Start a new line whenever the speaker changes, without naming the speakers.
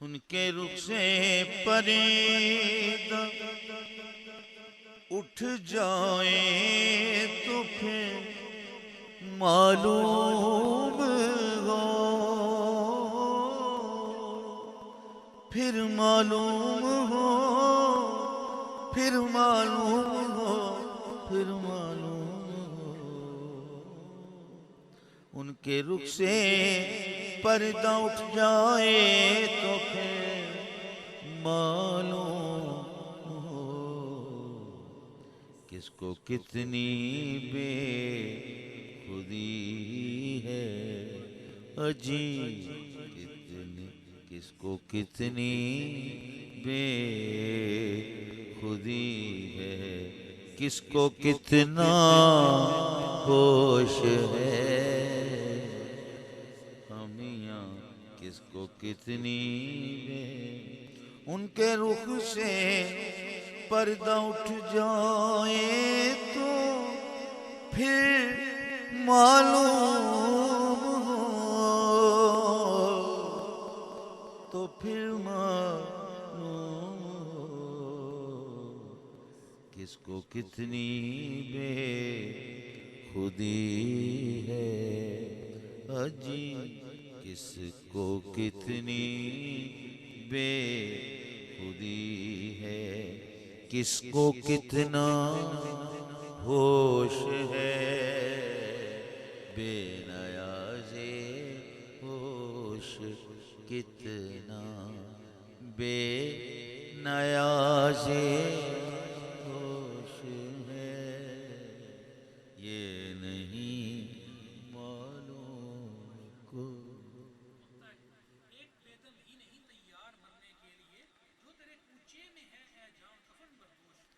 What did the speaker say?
ان کے رخ سے پریدہ اٹھ جائے تو پھر معلوم ہو، پھر معلوم ہو، پھر معلوم ہو، پھر معلوم ہو۔ ان کے رخ سے پردہ اٹھ جائے تو پھر معلوم ہو، کس کو کتنی بے خودی ہے عجیب، کس کو کتنی بے خودی ہے، کس کو کتنا ہوش ہے، ہمیاں کس کو کتنی بے۔ ان کے رخ سے پردہ اٹھ جائے تو پھر معلوم ہو، تو پھر معلوم ہو، کس کو کتنی بے خودی ہے عجیب، کس کو کتنی بے خودی ہے، کس کو کتنا ہوش ہے، بے نیاز ہوش کتنا، بے نیاز